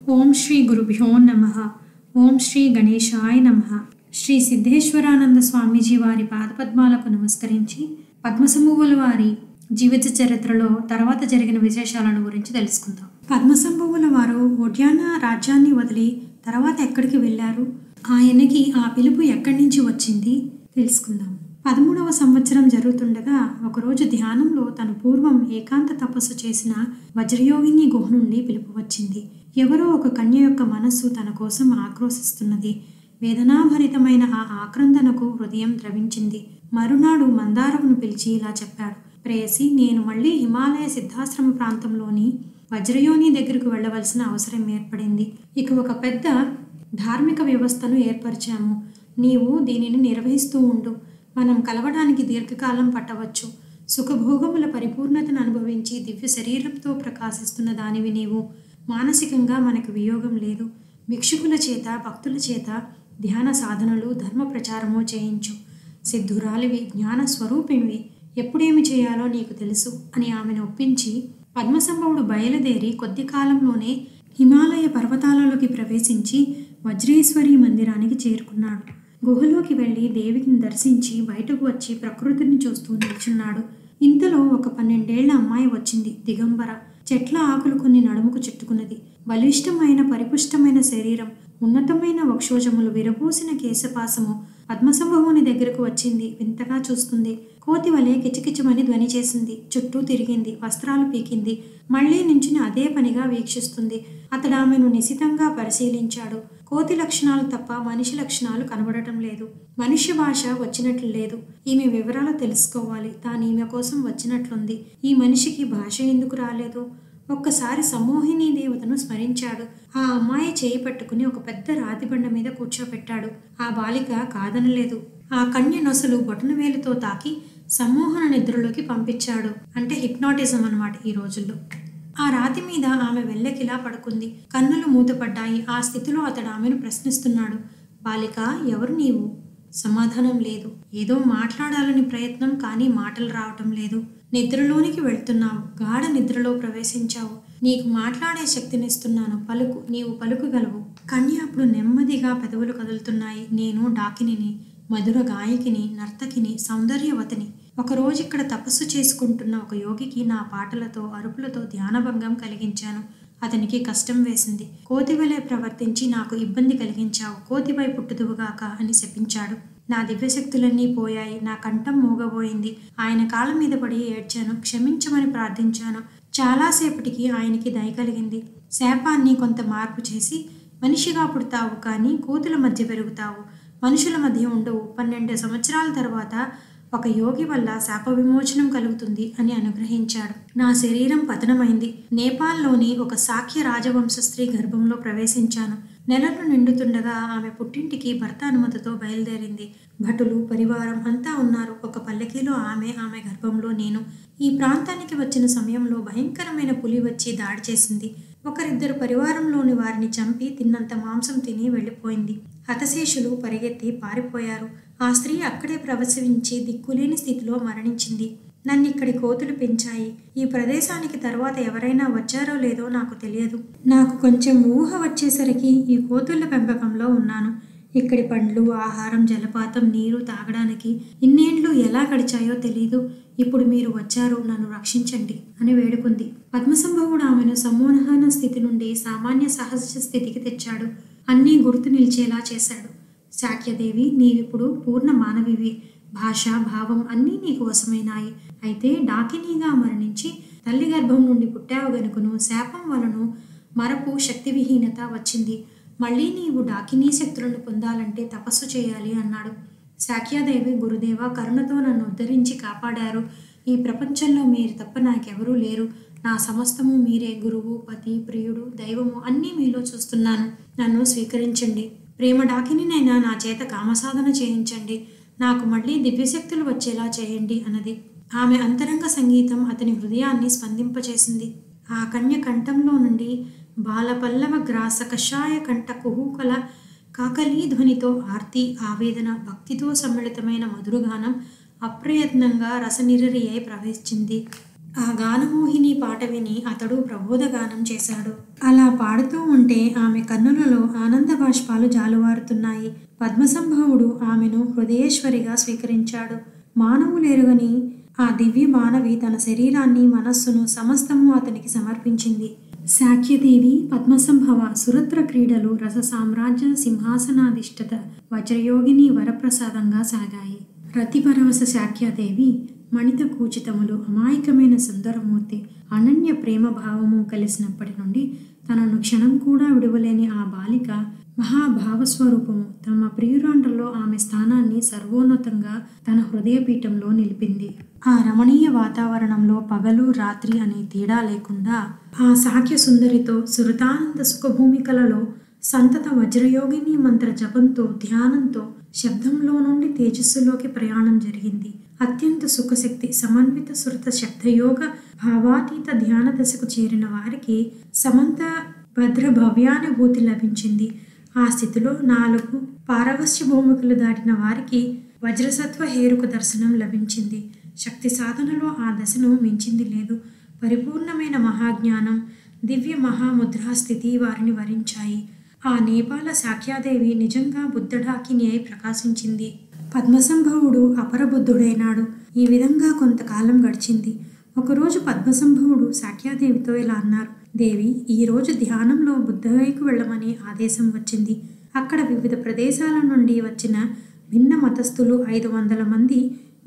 ఓం శ్రీ గురుభ్యో నమః. ఓం శ్రీ గణేశాయ నమః. శ్రీ సిద్ధేశ్వరానంద స్వామీజీ వారి పాదపద్మాలకు నమస్కరించి పద్మసంభువుల వారి జీవిత చరిత్రలో తర్వాత జరిగిన విశేషాలను గురించి తెలుసుకుందాం. పద్మసంభువుల వారు ఒడ్యాన రాజ్యాన్ని వదిలి తర్వాత ఎక్కడికి వెళ్ళారు, ఆయనకి ఆ పిలుపు ఎక్కడి నుంచి వచ్చింది తెలుసుకుందాం. 13వ సంవత్సరం జరుగుతుండగా ఒకరోజు ధ్యానంలో తను పూర్వం ఏకాంత తపస్సు చేసిన వజ్రయోగిని గుహ నుండి పిలుపు వచ్చింది. ఎవరో ఒక కన్య యొక్క మనస్సు తన కోసం ఆక్రోశిస్తున్నది. వేదనాభరితమైన ఆ ఆక్రందనకు హృదయం ద్రవించింది. మరునాడు మందారమును పిలిచి ఇలా చెప్పాడు: ప్రేయసి, నేను మళ్ళీ హిమాలయ సిద్ధాశ్రమ ప్రాంతంలోని వజ్రయోని దగ్గరకు వెళ్ళవలసిన అవసరం ఏర్పడింది. ఇక ఒక పెద్ద ధార్మిక వ్యవస్థను ఏర్పరిచాము. నీవు దీనిని నిర్వహిస్తూ ఉండు. మనం కలవడానికి దీర్ఘకాలం పట్టవచ్చు. సుఖభోగముల పరిపూర్ణతను అనుభవించి దివ్య శరీరంతో ప్రకాశిస్తున్న దానివి నీవు. మానసికంగా మనకు వియోగం లేదు. భిక్షుకుల చేత, భక్తుల చేత ధ్యాన సాధనలు, ధర్మ ప్రచారము చేయించు. సిద్ధురాలివి, జ్ఞాన స్వరూపిణివి. ఎప్పుడేమి చేయాలో నీకు తెలుసు అని ఆమెను ఒప్పించి పద్మసంభవుడు బయలుదేరి కొద్ది కాలంలోనే హిమాలయ పర్వతాలలోకి ప్రవేశించి వజ్రేశ్వరి మందిరానికి చేరుకున్నాడు. గుహలోకి వెళ్ళి దేవిని దర్శించి బయటకు వచ్చి ప్రకృతిని చూస్తూ నిల్చున్నాడు. ఇంతలో ఒక 12 ఏళ్ల అమ్మాయి వచ్చింది. దిగంబర, చెట్ల ఆకులు కొన్ని నడుముకు చుట్టుకున్నది. బలిష్టమైన పరిపుష్టమైన శరీరం, ఉన్నతమైన వక్షోజములు, విరబూసిన కేశపాసము. పద్మసంభవుని దగ్గరకు వచ్చింది. వింతగా చూస్తుంది. కోతి వలె కిచకిచమని ధ్వని చేసింది. చుట్టూ తిరిగింది. వస్త్రాలు పీకింది. మళ్లీ నించుని అదే పనిగా వీక్షిస్తుంది. అతడు ఆమెను నిశితంగా పరిశీలించాడు. కోతి లక్షణాలు తప్ప మనిషి లక్షణాలు కనబడటం లేదు. మనుష్య భాష వచ్చినట్లు లేదు. ఈమె వివరాలు తెలుసుకోవాలి. తాను ఈమె కోసం వచ్చినట్లుంది. ఈ మనిషికి భాష ఎందుకు రాలేదు? ఒక్కసారి సమ్మోహిని దేవతను స్మరించాడు. ఆ అమ్మాయి చేయి పట్టుకుని ఒక పెద్ద రాతిబండ మీద కూర్చోపెట్టాడు. ఆ బాలిక కాదనలేదు. ఆ కన్య నొసలు బొటనవేలుతో తాకి సమ్మోహన నిద్రలోకి పంపించాడు. అంటే హిప్నాటిజం అన్నమాట ఈ రోజుల్లో. ఆ రాతి మీద ఆమె వెల్లకిలా పడుకుంది. కన్నులు మూతపడ్డాయి. ఆ స్థితిలో అతడు ఆమెను ప్రశ్నిస్తున్నాడు. బాలిక, ఎవరు నీవు? సమాధానం లేదు. ఏదో మాట్లాడాలని ప్రయత్నం, కానీ మాటలు రావటం లేదు. నిద్రలోనికి వెళ్తున్నావు. గాఢ నిద్రలో ప్రవేశించావు. నీకు మాట్లాడే శక్తినిస్తున్నాను. పలుకు, నీవు పలుకుగలవు. కన్య అప్పుడు నెమ్మదిగా పెదవులు కదులుతున్నాయి. నేను డాకినిని, మధుర గాయకిని, నర్తకిని, సౌందర్యవతిని. ఒకరోజు ఇక్కడ తపస్సు చేసుకుంటున్న ఒక యోగికి నా పాటలతో, అరుపులతో ధ్యానభంగం కలిగించాను. అతనికి కష్టం వేసింది. కోతివలే ప్రవర్తించి నాకు ఇబ్బంది కలిగించావు. కోతిపై పుట్టుదువుగాక అని శపించాడు. నా దివ్యశక్తులన్నీ పోయాయి. నా కంఠం మూగబోయింది. ఆయన కాళ్ళ మీద పడి ఏడ్చాను. క్షమించమని ప్రార్థించాను. చాలాసేపటికి ఆయనకి దయ కలిగింది. శాపాన్ని కొంత మార్పు చేసి మనిషిగా పుడతావు, కానీ కోతుల మధ్య పెరుగుతావు, మనుషుల మధ్య ఉండవు. 12 సంవత్సరాల తర్వాత ఒక యోగి వల్ల శాప విమోచనం కలుగుతుంది అని అనుగ్రహించాడు. నా శరీరం పతనమైంది. నేపాల్లోని ఒక శాక్య రాజవంశ స్త్రీ గర్భంలో ప్రవేశించాను. నెలలు నిండుతుండగా ఆమె పుట్టింటికి భర్త అనుమతితో బయలుదేరింది. భటులు, పరివారం అంతా ఉన్నారు. ఒక పల్లకీలో ఆమె గర్భంలో నేను. ఈ ప్రాంతానికి వచ్చిన సమయంలో భయంకరమైన పులి వచ్చి దాడి చేసింది. ఒకరిద్దరు పరివారంలోని వారిని చంపి తిన్నంత మాంసం తిని వెళ్ళిపోయింది. హతశేషులు పరిగెత్తి పారిపోయారు. ఆ స్త్రీ అక్కడే ప్రవసించి దిక్కులేని స్థితిలో మరణించింది. నన్నిక్కడి కోతులు పెంచాయి. ఈ ప్రదేశానికి తర్వాత ఎవరైనా వచ్చారో లేదో నాకు తెలియదు. నాకు కొంచెం ఊహ వచ్చేసరికి ఈ కోతుల పెంపకంలో ఉన్నాను. ఇక్కడి పండ్లు, ఆహారం, జలపాతం, నీరు తాగడానికి ఇన్నేండ్లు ఎలా గడిచాయో తెలీదు. ఇప్పుడు మీరు వచ్చారు, నన్ను రక్షించండి అని వేడుకుంది. పద్మసంభవుడు ఆమెను సమ్మోహన స్థితి నుండి సామాన్య సహజ స్థితికి తెచ్చాడు. అన్నీ గుర్తు నిలిచేలా చేశాడు. శాక్యదేవి, నీవిప్పుడు పూర్ణ మానవివి. భాష, భావం అన్నీ నీకు వశమైనాయి. అయితే డాకినీగా మరణించి తల్లి గర్భం నుండి పుట్టావు గనుకను శాపం వలను మరపు, శక్తివిహీనత వచ్చింది. మళ్ళీ నీవు డాకినీ శక్తులను పొందాలంటే తపస్సు చేయాలి అన్నాడు. శాక్యాదేవి, గురుదేవ, కరుణతో నన్ను ఉద్ధరించి కాపాడారు. ఈ ప్రపంచంలో మీరు తప్ప నాకెవరూ లేరు. నా సమస్తము మీరే. గురువు, పతి, ప్రియుడు, దైవము అన్నీ మీలో చూస్తున్నాను. నన్ను స్వీకరించండి. ప్రేమ డాకినినైనా నా చేత కామసాధన చేయించండి. నాకు మళ్ళీ దివ్యశక్తులు వచ్చేలా చేయండి అన్నది. ఆమె అంతరంగ సంగీతం అతని హృదయాన్ని స్పందింపచేసింది. ఆ కన్య కంఠంలో నుండి బాలపల్లవ గ్రాస కషాయ కంఠ కుహూకల కాకలీ ధ్వనితో ఆర్తి, ఆవేదన, భక్తితో సమ్మిళితమైన మధురగానం అప్రయత్నంగా రసనిరరి అయి ప్రవహించింది. ఆ గానమోహిని పాట విని అతడు ప్రబోధగానం చేశాడు. అలా పాడుతూ ఉంటే ఆమె కన్నులలో ఆనంద బాష్పాలు జాలువారుతున్నాయి. పద్మసంభవుడు ఆమెను హృదయేశ్వరిగా స్వీకరించాడు. మానవులెరుగని ఆ దివ్య మానవి తన శరీరాన్ని, మనస్సును సమస్తము అతనికి సమర్పించింది. శాక్యదేవి పద్మసంభవ సురత్ర క్రీడలు రస సామ్రాజ్య సింహాసనాధిష్ఠిత వజ్రయోగిని వరప్రసాదంగా సాగాయి. రతిపరవశ శాక్యాదేవి మణిత కూచితములు, అమాయకమైన సుందరమూర్తి, అనన్య ప్రేమ భావము కలిసినప్పటి నుండి తనను క్షణం కూడా విడువలేని ఆ బాలిక మహాభావస్వరూపము తమ ప్రియురాండ్రలో ఆమె స్థానాన్ని సర్వోన్నతంగా తన హృదయపీఠంలో నిలిపింది. ఆ రమణీయ వాతావరణంలో పగలు రాత్రి అనే తేడా లేకుండా ఆ సాఖ్య సుందరితో సురతానంద సుఖభూమికలలో సంతత వజ్రయోగిని మంత్ర జపంతో, ధ్యానంతో శబ్దంలో నుండి తేజస్సులోకి ప్రయాణం జరిగింది. అత్యంత సుఖశక్తి సమన్విత సురత శబ్దయోగ భావాతీత ధ్యాన దశకు చేరిన వారికి సమంత భద్ర భవ్యానుభూతి లభించింది. ఆ స్థితిలో 4 పారవస్య భూమికలు దాటిన వారికి వజ్రసత్వ హేరుక దర్శనం లభించింది. శక్తి సాధనలో ఆ దశను మించింది లేదు. పరిపూర్ణమైన మహాజ్ఞానం, దివ్య మహాముద్రాస్థితి వారిని వరించాయి. ఆ నేపాల శాక్యాదేవి నిజంగా బుద్ధడాకిని అయి ప్రకాశించింది. పద్మసంభవుడు అపరబుద్ధుడైనాడు. ఈ విధంగా కొంతకాలం గడిచింది. ఒకరోజు పద్మసంభవుడు శాక్యాదేవితో ఇలా అన్నారు: దేవి, ఈరోజు ధ్యానంలో బుద్ధగయకు వెళ్ళమని ఆదేశం వచ్చింది. అక్కడ వివిధ ప్రదేశాల నుండి వచ్చిన భిన్న మతస్థులు 500 మంది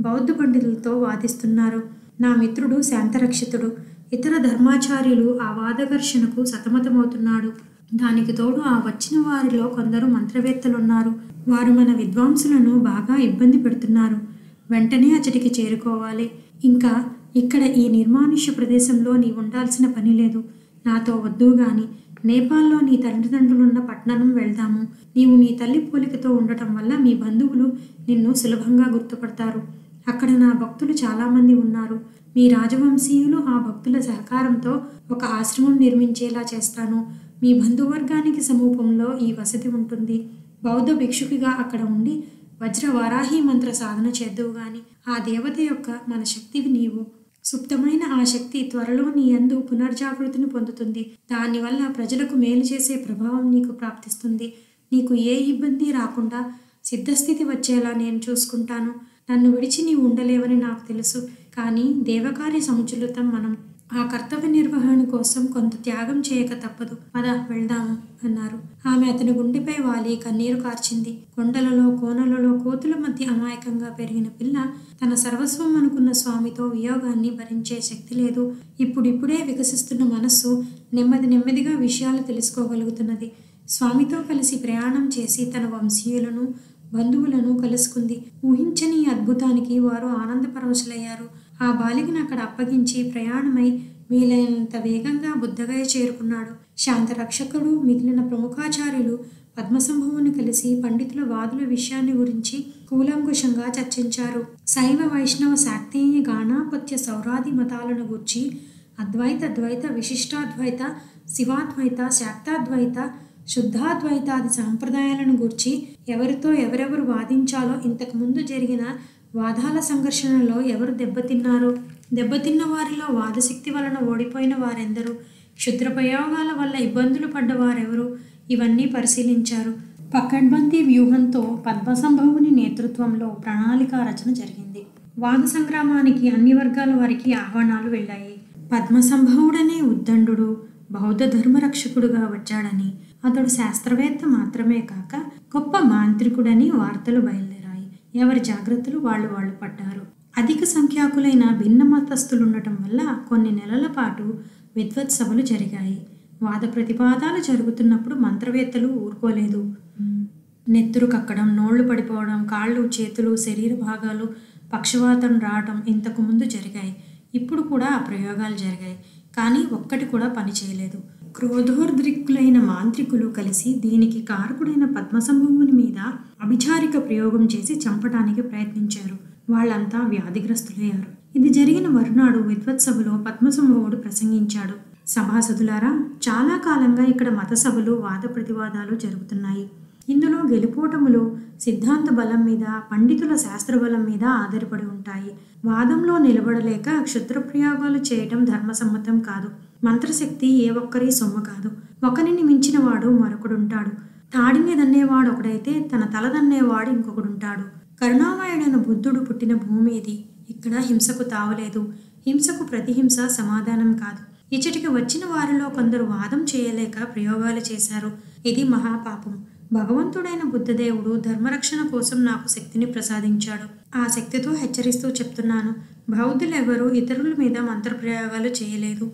బౌద్ధ పండితులతో వాదిస్తున్నారు. నా మిత్రుడు శాంతరక్షితుడు, ఇతర ధర్మాచార్యులు ఆ వాదఘర్షణకు సతమతమవుతున్నాడు. దానికి తోడు ఆ వచ్చిన వారిలో కొందరు మంత్రవేత్తలున్నారు. వారు మన విద్వాంసులను బాగా ఇబ్బంది పెడుతున్నారు. వెంటనే అచటికి చేరుకోవాలి. ఇంకా ఇక్కడ ఈ నిర్మానుష్య ప్రదేశంలో నీ ఉండాల్సిన పని లేదు. నాతో వద్దు గాని నేపాల్లో నీ తల్లిదండ్రులున్న పట్టణం వెళ్దాము. నీవు నీ తల్లి పోలికతో ఉండటం వల్ల మీ బంధువులు నిన్ను సులభంగా గుర్తుపడతారు. అక్కడ నా భక్తులు చాలామంది ఉన్నారు. మీ రాజవంశీయులు ఆ భక్తుల సహకారంతో ఒక ఆశ్రమం నిర్మించేలా చేస్తాను. మీ బంధువర్గానికి సమీపంలో ఈ వసతి ఉంటుంది. బౌద్ధ భిక్షుకిగా అక్కడ ఉండి వజ్ర వారాహి మంత్ర సాధన చేద్దువు గాని ఆ దేవత యొక్క మన శక్తివి నీవు. సుప్తమైన ఆ శక్తి త్వరలో నీ యందు పునర్జాగృతిని పొందుతుంది. దానివల్ల ప్రజలకు మేలు చేసే ప్రభావం నీకు ప్రాప్తిస్తుంది. నీకు ఏ ఇబ్బంది రాకుండా సిద్ధస్థితి వచ్చేలా నేను చూసుకుంటాను. నన్ను విడిచి నీవు ఉండలేవని నాకు తెలుసు. కానీ దేవకార్య సముచితం. మనం ఆ కర్తవ్య నిర్వహణ కోసం కొంత త్యాగం చేయక తప్పదు. పద వెళ్దాము అన్నారు. ఆమె అతని గుండెపై వాలి కన్నీరు కార్చింది. కొండలలో కోనలలో కోతుల మధ్య అమాయకంగా పెరిగిన పిల్ల తన సర్వస్వం అనుకున్న స్వామితో వియోగాన్ని భరించే శక్తి లేదు. ఇప్పుడిప్పుడే వికసిస్తున్న మనస్సు నెమ్మదిగా విషయాలు తెలుసుకోగలుగుతున్నది. స్వామితో కలిసి ప్రయాణం చేసి తన వంశీయులను, బంధువులను కలుసుకుంది. ఊహించని అద్భుతానికి వారు ఆనందపరవశులయ్యారు. ఆ బాలికను అక్కడ అప్పగించి ప్రయాణమై వీలైనంత వేగంగా బుద్ధగయ చేరుకున్నాడు. శాంతరక్షకుడు మిగిలిన ప్రముఖాచార్యులు పద్మసంభవుని కలిసి పండితుల వాదుల విషయాన్ని గురించి కూలంకుషంగా చర్చించారు. శైవ వైష్ణవ శాక్తేయ గాణాపత్య సౌరాది మతాలను గూర్చి అద్వైత, ద్వైత, విశిష్టాద్వైత, శివాద్వైత, శాక్తాద్వైత, శుద్ధాద్వైతాది సాంప్రదాయాలను గూర్చి ఎవరెవరు వాదించాలో, ఇంతకుముందు జరిగిన వాదాల సంఘర్షణలో ఎవరు దెబ్బతిన్న వారిలో వాదశక్తి వలన ఓడిపోయిన వారెందరు, క్షుద్ర ప్రయోగాల వల్ల ఇబ్బందులు పడ్డవారెవరు, ఇవన్నీ పరిశీలించారు. పకడ్బందీ వ్యూహంతో పద్మసంభవుని నేతృత్వంలో ప్రణాళిక రచన జరిగింది. వాద సంగ్రామానికి అన్ని వర్గాల వారికి ఆహ్వానాలు వెళ్ళాయి. పద్మసంభవుడనే ఉద్దండు బౌద్ధ ధర్మరక్షకుడుగా వచ్చాడని, అతడు శాస్త్రవేత్త మాత్రమే కాక గొప్ప మాంత్రికుడని వార్తలు బయలుదేరాయి. ఎవరి జాగ్రత్తలు వాళ్ళు పడ్డారు. అధిక సంఖ్యాకులైన భిన్న మతస్థులుండటం వల్ల కొన్ని నెలల పాటు విద్వత్సభలు జరిగాయి. వాద ప్రతిపాదాలు జరుగుతున్నప్పుడు మంత్రవేత్తలు ఊరుకోలేదు. నెత్తురు కక్కడం, నోళ్లు పడిపోవడం, కాళ్ళు, చేతులు, శరీర భాగాలు పక్షవాతం రావడం ఇంతకు ముందు జరిగాయి. ఇప్పుడు కూడా ఆ ప్రయోగాలు జరిగాయి. కానీ ఒక్కటి కూడా పని చేయలేదు. క్రోధోద్రిక్తులైన మాంత్రికులు కలిసి దీనికి కారకుడైన పద్మసంభవుని మీద అభిచారిక ప్రయోగం చేసి చంపడానికి ప్రయత్నించారు. వాళ్ళంతా వ్యాధిగ్రస్తులయ్యారు. ఇది జరిగిన మరునాడు విద్వత్సభలో పద్మసంభవుడు ప్రసంగించాడు. సభాసదులారా, చాలా కాలంగా ఇక్కడ మత సభలు, వాద ప్రతివాదాలు జరుగుతున్నాయి. ఇందులో గెలుపోటములు సిద్ధాంత బలం మీద, పండితుల శాస్త్రబలం మీద ఆధారపడి ఉంటాయి. వాదంలో నిలబడలేక క్షుద్రప్రయోగాలు చేయటం ధర్మసమ్మతం కాదు. మంత్రశక్తి ఏ ఒక్కరి సొమ్ము కాదు. ఒకరిని మించిన వాడు మరొకడుంటాడు. తాడి మీదన్నేవాడు ఒకడైతే తన తలదన్నేవాడు ఇంకొకడుంటాడు. కరుణామయుడైన బుద్ధుడు పుట్టిన భూమి ఇది. ఇక్కడ హింసకు తావలేదు. హింసకు ప్రతిహింస సమాధానం కాదు. ఇచ్చటికి వచ్చిన వారిలో కొందరు వాదం చేయలేక ప్రయోగాలు చేశారు. ఇది మహాపాపం. భగవంతుడైన బుద్ధదేవుడు ధర్మరక్షణ కోసం నాకు శక్తిని ప్రసాదించాడు. ఆ శక్తితో హెచ్చరిస్తూ చెప్తున్నాను, బౌద్ధులెవరూ ఇతరుల మీద మంత్రప్రయోగాలు చేయలేదు.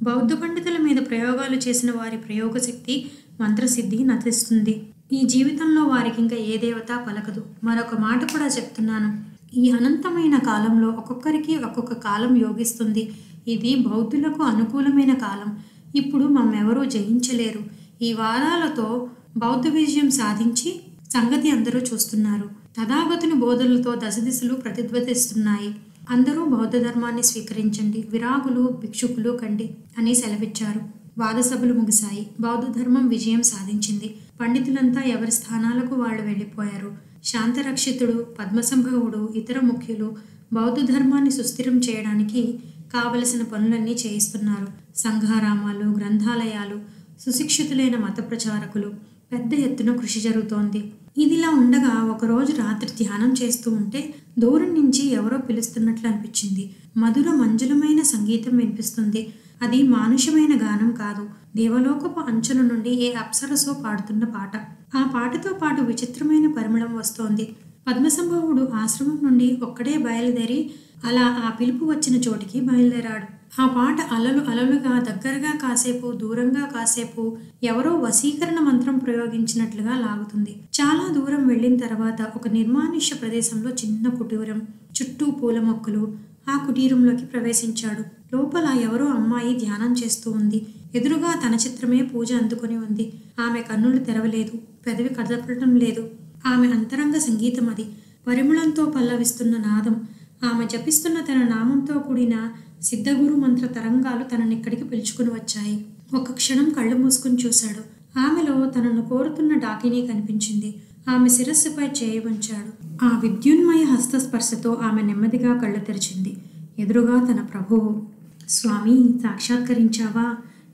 బౌద్ధ పండితుల మీద ప్రయోగాలు చేసిన వారి ప్రయోగశక్తి మంత్రసిద్ధి నశిస్తుంది. ఈ జీవితంలో వారికి ఇంకా ఏ దేవత పలకదు. మరొక మాట కూడా చెప్తున్నాను, ఈ అనంతమైన కాలంలో ఒక్కొక్కరికి ఒక్కొక్క కాలం యోగిస్తుంది. ఇది బౌద్ధులకు అనుకూలమైన కాలం. ఇప్పుడు మమ్మెవరూ జయించలేరు. ఈ వాదాలతో బౌద్ధ విజయం సాధించి సంగతి అందరూ చూస్తున్నారు. తథాగతుని బోధనలతో దశదిశలు ప్రతిధ్వనిస్తున్నాయి. అందరూ బౌద్ధ ధర్మాన్ని స్వీకరించండి, విరాగులు భిక్షుకులు కండి అని సెలవిచ్చారు. వాదసభలు ముగిశాయి. బౌద్ధ ధర్మం విజయం సాధించింది. పండితులంతా ఎవరి స్థానాలకు వాళ్ళు వెళ్ళిపోయారు. శాంతరక్షితుడు, పద్మసంభవుడు, ఇతర ముఖ్యులు బౌద్ధ ధర్మాన్ని సుస్థిరం చేయడానికి కావలసిన పనులన్నీ చేయిస్తున్నారు. సంఘారామాలు, గ్రంథాలయాలు, సుశిక్షితులైన మత ప్రచారకులు, పెద్ద ఎత్తున కృషి జరుగుతోంది. ఇదిలా ఉండగా ఒకరోజు రాత్రి ధ్యానం చేస్తూ ఉంటే దూరం నుంచి ఎవరో పిలుస్తున్నట్లు అనిపించింది. మధుర మంజులమైన సంగీతం వినిపిస్తుంది. అది మానుషమైన గానం కాదు. దేవలోకపు అంచుల నుండి ఏ అప్సరసో పాడుతున్న పాట. ఆ పాటతో పాటు విచిత్రమైన పరిమళం వస్తోంది. పద్మసంభవుడు ఆశ్రమం నుండి ఒక్కడే బయలుదేరి అలా ఆ పిలుపు వచ్చిన చోటికి బయలుదేరాడు. ఆ పాట అలలు అలలుగా, దగ్గరగా కాసేపు, దూరంగా కాసేపు ఎవరో వశీకరణ మంత్రం ప్రయోగించినట్లుగా లాగుతుంది. చాలా దూరం వెళ్ళిన తర్వాత ఒక నిర్మానుష్య ప్రదేశంలో చిన్న కుటీరం, చుట్టూ పూల మొక్కలు. ఆ కుటీరంలోకి ప్రవేశించాడు. లోపల ఎవరో అమ్మాయి ధ్యానం చేస్తూ ఉంది. ఎదురుగా తన చిత్రమే పూజ అందుకొని ఉంది. ఆమె కన్నులు తెరవలేదు, పెదవి కదపడం లేదు. ఆమె అంతరంగ సంగీతం అది. పరిమళంతో పల్లవిస్తున్న నాదం. ఆమె జపిస్తున్న తన నామంతో కూడిన సిద్ధగురు మంత్ర తరంగాలు తననిక్కడికి పిలుచుకుని వచ్చాయి. ఒక క్షణం కళ్ళు మూసుకుని చూశాడు. ఆమెలో తనను కోరుతున్న డాకిని కనిపించింది. ఆమె శిరస్సుపై చేయి ఉంచాడు. ఆ విద్యున్మయ హస్తస్పర్శతో ఆమె నెమ్మదిగా కళ్ళు తెరిచింది. ఎదురుగా తన ప్రభువు. స్వామి, సాక్షాత్కరించావా?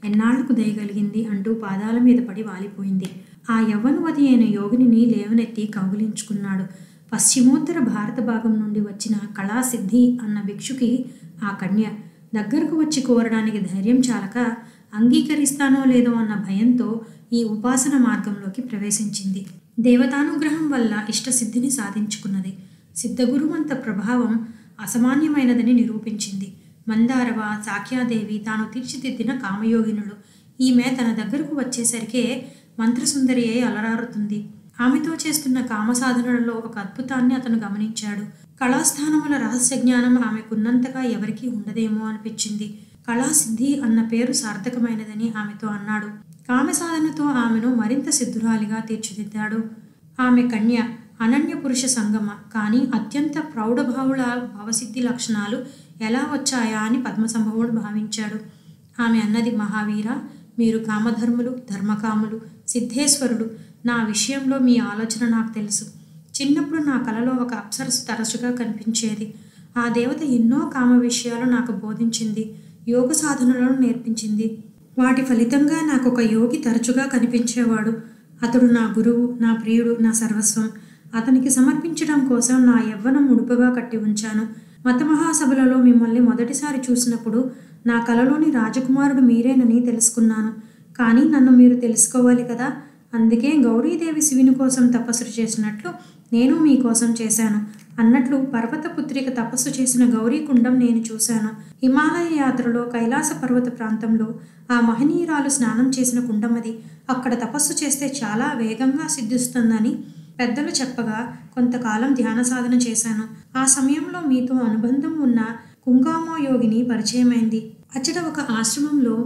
ఎన్నాళ్లకు దయగలిగింది అంటూ పాదాల మీద పడి వాలిపోయింది. ఆ యవ్వనవతి అయిన యోగిని లేవనెత్తి కౌగిలించుకున్నాడు. పశ్చిమోత్తర భారత భాగం నుండి వచ్చిన కళాసిద్ధి అన్న భిక్షుకి ఆ కన్య దగ్గరకు వచ్చి కోరడానికి ధైర్యం చాలక అంగీకరిస్తానో లేదో అన్న భయంతో ఈ ఉపాసన మార్గంలోకి ప్రవేశించింది. దేవతానుగ్రహం వల్ల ఇష్టసిద్ధిని సాధించుకున్నది. సిద్ధగురువంత ప్రభావం అసామాన్యమైనదని నిరూపించింది. మందారవ, సాఖ్యాదేవి తాను తీర్చిదిద్దిన కామయోగినులు. ఈమె తన దగ్గరకు వచ్చేసరికే మంత్రసుందరి అయి అలరారుతుంది. ఆమెతో చేస్తున్న కామసాధనలలో ఒక అద్భుతాన్ని అతను గమనించాడు. కళాస్థానముల రహస్య జ్ఞానం ఆమెకున్నంతగా ఎవరికీ ఉండదేమో అనిపించింది. కళాసిద్ధి అన్న పేరు సార్థకమైనదని ఆమెతో అన్నాడు. కామసాధనతో ఆమెను మరింత సిద్ధురాలిగా తీర్చిదిద్దాడు. ఆమె కన్య, అనన్య పురుష సంగమ. కానీ అత్యంత ప్రౌఢభావుల భవసిద్ధి లక్షణాలు ఎలా వచ్చాయా అని పద్మసంభవుడు భావించాడు. ఆమె అన్నది, మహావీర, మీరు కామధర్ములు, ధర్మకాములు, సిద్ధేశ్వరుడు. నా విషయంలో మీ ఆలోచన నాకు తెలుసు. చిన్నప్పుడు నా కలలో ఒక అప్సరసు తరచుగా కనిపించేది. ఆ దేవత ఎన్నో కామ విషయాలు నాకు బోధించింది, యోగ సాధనలను నేర్పించింది. వాటి ఫలితంగా నాకు ఒక యోగి తరచుగా కనిపించేవాడు. అతడు నా గురువు, నా ప్రియుడు, నా సర్వస్వం. అతనికి సమర్పించడం కోసం నా యవ్వనం ఉడుపుగా కట్టి ఉంచాను. మతమహాసభలలో మిమ్మల్ని మొదటిసారి చూసినప్పుడు నా కలలోని రాజకుమారుడు మీరేనని తెలుసుకున్నాను. కానీ నన్ను మీరు తెలుసుకోవాలి కదా. అందుకే గౌరీదేవి శివుని కోసం తపస్సు చేసినట్లు నేను మీకోసం చేశాను అన్నట్లు పర్వతపుత్రిక తపస్సు చేసిన గౌరీకుండం నేను చూశాను. హిమాలయ యాత్రలో కైలాస పర్వత ప్రాంతంలో ఆ మహనీయురాలు స్నానం చేసిన కుండమది. అక్కడ తపస్సు చేస్తే చాలా వేగంగా సిద్ధిస్తుందని పెద్దలు చెప్పగా కొంతకాలం ధ్యాన సాధన చేశాను. ఆ సమయంలో మీతో అనుబంధం ఉన్న కుంగామో యోగిని పరిచయమైంది. అచ్చట ఒక ఆశ్రమంలో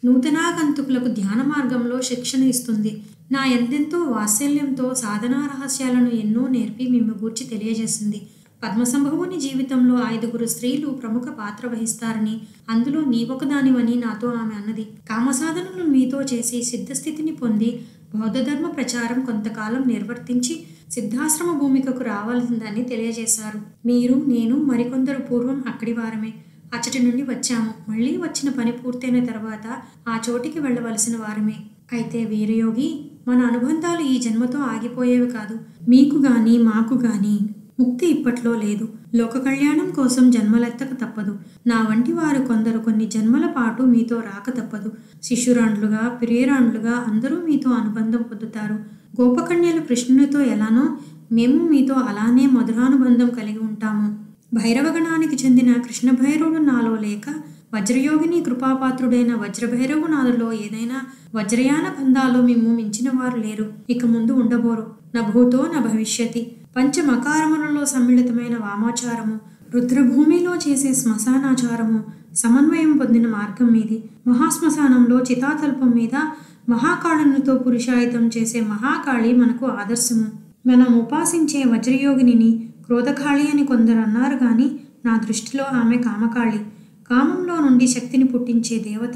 నూతనాగంతుకులకు ధ్యాన మార్గంలో శిక్షణ ఇస్తుంది. నా ఎందెంతో వాత్సల్యంతో సాధనా రహస్యాలను ఎన్నో నేర్పి మిమ్ము గూర్చి తెలియజేసింది. పద్మసంభవుని జీవితంలో 5 స్త్రీలు ప్రముఖ పాత్ర వహిస్తారని, అందులో నీవొకదానివని నాతో ఆమె అన్నది. కామసాధనలు మీతో చేసి సిద్ధస్థితిని పొంది బౌద్ధ ధర్మ ప్రచారం కొంతకాలం నిర్వర్తించి సిద్ధాశ్రమ భూమికకు రావాల్సిందని తెలియజేశారు. మీరు, నేను, మరికొందరు పూర్వం అక్కడి వారమే. అచ్చటి నుండి వచ్చాము. మళ్ళీ వచ్చిన పని పూర్తయిన తర్వాత ఆ చోటికి వెళ్ళవలసిన వారమే. అయితే వీరయోగి, మన అనుబంధాలు ఈ జన్మతో ఆగిపోయేవి కాదు. మీకు గాని మాకు గాని ముక్తి ఇప్పట్లో లేదు. లోక కళ్యాణం కోసం జన్మలెత్తక తప్పదు. నా వంటి వారు కొందరు కొన్ని జన్మల పాటు మీతో రాక తప్పదు. శిష్యురాండ్లుగా, ప్రియురాండ్లుగా అందరూ మీతో అనుబంధం పొందుతారు. గోపకన్యలు కృష్ణునితో ఎలానో మేము మీతో అలానే మధురానుబంధం కలిగి ఉంటాము. భైరవగణానికి చెందిన కృష్ణ భైరవుడు నాలో లేక వజ్రయోగిని కృపాపాత్రుడైన వజ్రభైరవు నాదులో ఏదైనా వజ్రయాన బంధాలు మిమ్ము మించిన వారు లేరు. ఇక ముందు ఉండబోరు. నా భూతో నా భవిష్యతి. పంచమకారములలో సమ్మిళితమైన వామాచారము, రుద్రభూమిలో చేసే శ్మశానాచారము సమన్వయం పొందిన మార్గం మీది. మహాశ్మశానంలో చితాతల్పం మీద మహాకాళునితో పురుషాయుధం చేసే మహాకాళి మనకు ఆదర్శము. మనం ఉపాసించే వజ్రయోగిని క్రోధకాళి అని కొందరు అన్నారు గాని నా దృష్టిలో ఆమె కామకాళి. కామంలో నుండి శక్తిని పుట్టించే దేవత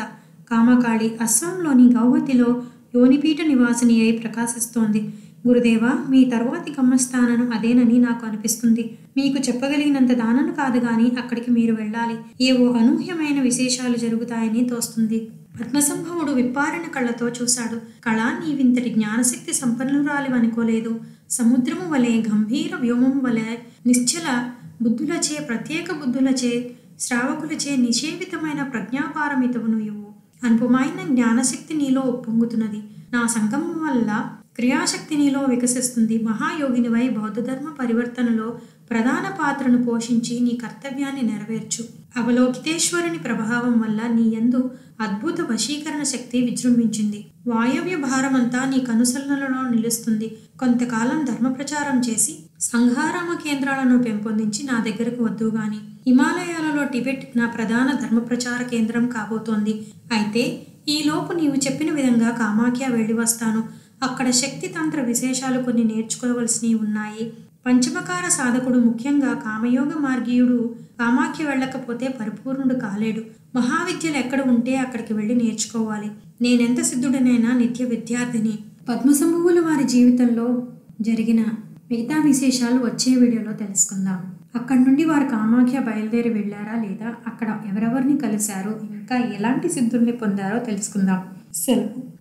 కామకాళి అస్సాంలోని గౌహతిలో యోనిపీఠ నివాసిని అయి ప్రకాశిస్తోంది. గురుదేవ, మీ తరువాతి గమ్యస్థానం అదేనని నాకు అనిపిస్తుంది. మీకు చెప్పగలిగినంత దానను కాదు గాని అక్కడికి మీరు వెళ్ళాలి. ఏవో అనూహ్యమైన విశేషాలు జరుగుతాయని తోస్తుంది. పద్మసంభవుడు విప్పారిన కళ్ళతో చూశాడు. కళ, నీవింతటి జ్ఞానశక్తి సంపన్నురాలివనుకోలేదు. సముద్రము వలె, గంభీర వ్యోమము వలె, నిశ్చల బుద్ధులచే, ప్రత్యేక బుద్ధులచే, శ్రావకులచే నిషేవితమైన ప్రజ్ఞాపారమితవు నువ్వు. అనుపమైన జ్ఞానశక్తి నీలో ఉప్పొంగుతున్నది. నా సంగమం వల్ల క్రియాశక్తి నీలో వికసిస్తుంది. మహాయోగినివై బౌద్ధధర్మ పరివర్తనలో ప్రధాన పాత్రను పోషించి నీ కర్తవ్యాన్ని నెరవేర్చు. అవలోకితేశ్వరుని ప్రభావం వల్ల నీ యందు అద్భుత వశీకరణ శక్తి విజృంభించింది. వాయవ్య భారమంతా నీ కనుసలనలో నిలుస్తుంది. కొంతకాలం ధర్మ ప్రచారం చేసి సంఘారామ కేంద్రాలను పెంపొందించి నా దగ్గరకు వద్దుగాని. హిమాలయాలలో టిబెట్ నా ప్రధాన ధర్మ ప్రచార కేంద్రం కాబోతోంది. అయితే ఈలోపు నీవు చెప్పిన విధంగా కామాఖ్య వెళ్ళి వస్తాను. అక్కడ శక్తి తంత్ర విశేషాలు కొన్ని నేర్చుకోవలసినవి ఉన్నాయి. పంచమకార సాధకుడు, ముఖ్యంగా కామయోగ మార్గీయుడు కామాఖ్య వెళ్ళకపోతే పరిపూర్ణుడు కాలేడు. మహావిద్యలు ఎక్కడ ఉంటే అక్కడికి వెళ్ళి నేర్చుకోవాలి. నేనెంత సిద్ధుడనైనా నిత్య విద్యార్థిని. పద్మసంభవులు వారి జీవితంలో జరిగిన మిగతా విశేషాలు వచ్చే వీడియోలో తెలుసుకుందాం. అక్కడి నుండి వారు కామాఖ్య బయలుదేరి వెళ్ళారా లేదా, అక్కడ ఎవరెవరిని కలిశారు, ఇంకా ఎలాంటి సిద్ధుల్ని పొందారో తెలుసుకుందాం. సెలవు.